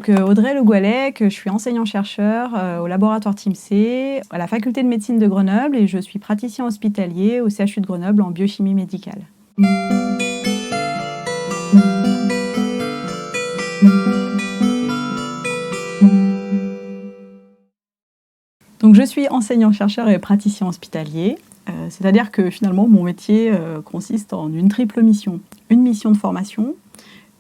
Audrey Le Gouallec, je suis enseignant-chercheur au laboratoire TIMC, à la faculté de médecine de Grenoble et je suis praticien hospitalier au CHU de Grenoble en biochimie médicale. Donc je suis enseignant-chercheur et praticien hospitalier, c'est-à-dire que finalement mon métier consiste en une triple mission. Une mission de formation,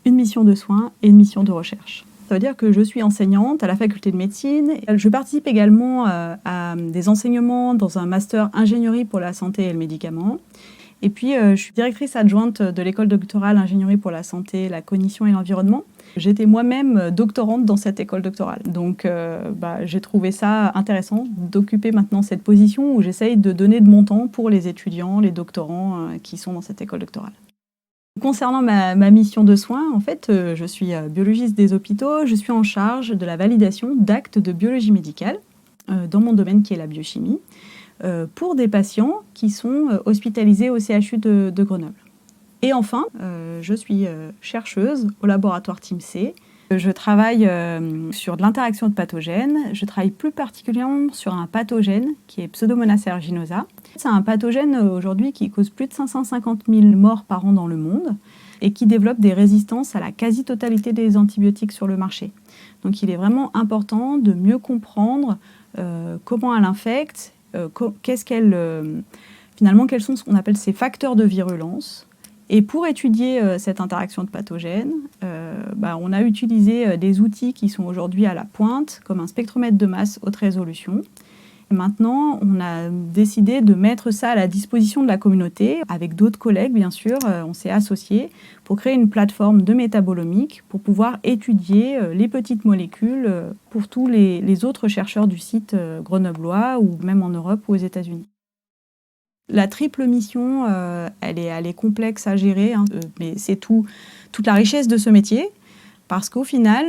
une mission de soins et une mission de recherche. Ça veut dire que je suis enseignante à la faculté de médecine. Je participe également à des enseignements dans un master ingénierie pour la santé et le médicament. Et puis, je suis directrice adjointe de l'école doctorale ingénierie pour la santé, la cognition et l'environnement. J'étais moi-même doctorante dans cette école doctorale. Donc, j'ai trouvé ça intéressant d'occuper maintenant cette position où j'essaye de donner de mon temps pour les étudiants, les doctorants qui sont dans cette école doctorale. Concernant ma mission de soins, en fait, je suis biologiste des hôpitaux. Je suis en charge de la validation d'actes de biologie médicale dans mon domaine qui est la biochimie pour des patients qui sont hospitalisés au CHU de Grenoble. Et enfin, je suis chercheuse au laboratoire TIMC. Je travaille sur de l'interaction de pathogènes. Je travaille plus particulièrement sur un pathogène qui est Pseudomonas aeruginosa. C'est un pathogène aujourd'hui qui cause plus de 550 000 morts par an dans le monde et qui développe des résistances à la quasi-totalité des antibiotiques sur le marché. Donc il est vraiment important de mieux comprendre comment elle infecte, finalement quels sont ce qu'on appelle ces facteurs de virulence. Et pour étudier cette interaction de pathogènes, on a utilisé des outils qui sont aujourd'hui à la pointe, comme un spectromètre de masse haute résolution. Et maintenant, on a décidé de mettre ça à la disposition de la communauté. Avec d'autres collègues, bien sûr, on s'est associés pour créer une plateforme de métabolomique pour pouvoir étudier les petites molécules pour tous les autres chercheurs du site grenoblois ou même en Europe ou aux États-Unis. La triple mission, elle est complexe à gérer, mais c'est toute la richesse de ce métier, parce qu'au final,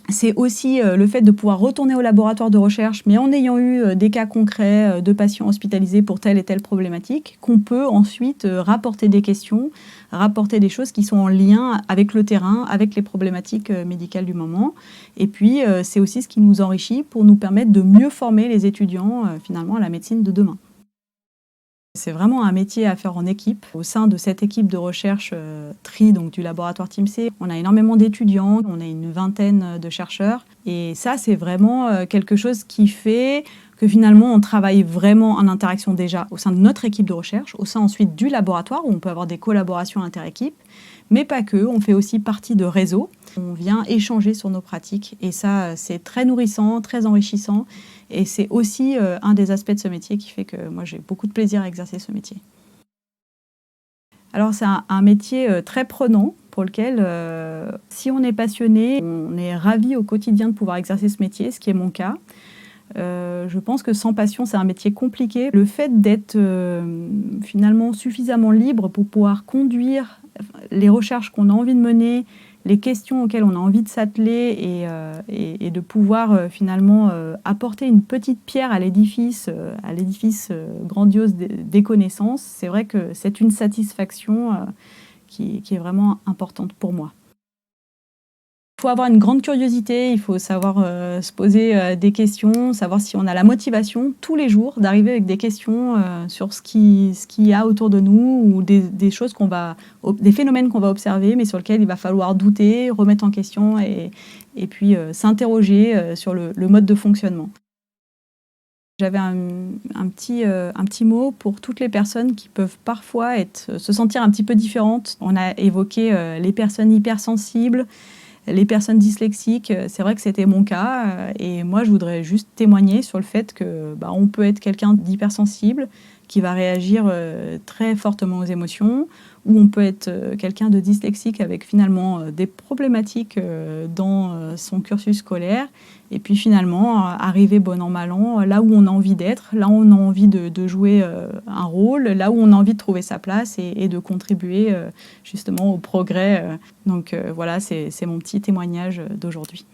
c'est aussi le fait de pouvoir retourner au laboratoire de recherche, mais en ayant eu des cas concrets de patients hospitalisés pour telle et telle problématique, qu'on peut ensuite rapporter des questions, rapporter des choses qui sont en lien avec le terrain, avec les problématiques médicales du moment. Et puis, c'est aussi ce qui nous enrichit pour nous permettre de mieux former les étudiants, finalement, à la médecine de demain. C'est vraiment un métier à faire en équipe. Au sein de cette équipe de recherche TRI, donc du laboratoire TIMC, on a énormément d'étudiants, on a une vingtaine de chercheurs. Et ça, c'est vraiment quelque chose qui fait que finalement, on travaille vraiment en interaction déjà au sein de notre équipe de recherche, au sein ensuite du laboratoire, où on peut avoir des collaborations inter-équipes, mais pas que, on fait aussi partie de réseaux. On vient échanger sur nos pratiques et ça, c'est très nourrissant, très enrichissant. Et c'est aussi un des aspects de ce métier qui fait que moi, j'ai beaucoup de plaisir à exercer ce métier. Alors, c'est un métier très prenant pour lequel, si on est passionné, on est ravi au quotidien de pouvoir exercer ce métier, ce qui est mon cas. Je pense que sans passion, c'est un métier compliqué. Le fait d'être finalement suffisamment libre pour pouvoir conduire les recherches qu'on a envie de mener, les questions auxquelles on a envie de s'atteler et de pouvoir finalement apporter une petite pierre à l'édifice grandiose des connaissances, c'est vrai que c'est une satisfaction qui est vraiment importante pour moi. Il faut avoir une grande curiosité, il faut savoir se poser des questions, savoir si on a la motivation tous les jours d'arriver avec des questions sur ce qu'il y a autour de nous ou des choses des phénomènes qu'on va observer, mais sur lesquels il va falloir douter, remettre en question et puis s'interroger sur le mode de fonctionnement. J'avais un petit mot pour toutes les personnes qui peuvent parfois se sentir un petit peu différentes. On a évoqué les personnes hypersensibles, les personnes dyslexiques, c'est vrai que c'était mon cas. Et moi, je voudrais juste témoigner sur le fait qu'on peut être quelqu'un d'hypersensible qui va réagir très fortement aux émotions, ou on peut être quelqu'un de dyslexique avec finalement des problématiques dans son cursus scolaire, et puis finalement arriver bon an mal an là où on a envie d'être, là où on a envie de jouer un rôle, là où on a envie de trouver sa place et de contribuer justement au progrès. Donc voilà, c'est mon petit témoignage d'aujourd'hui.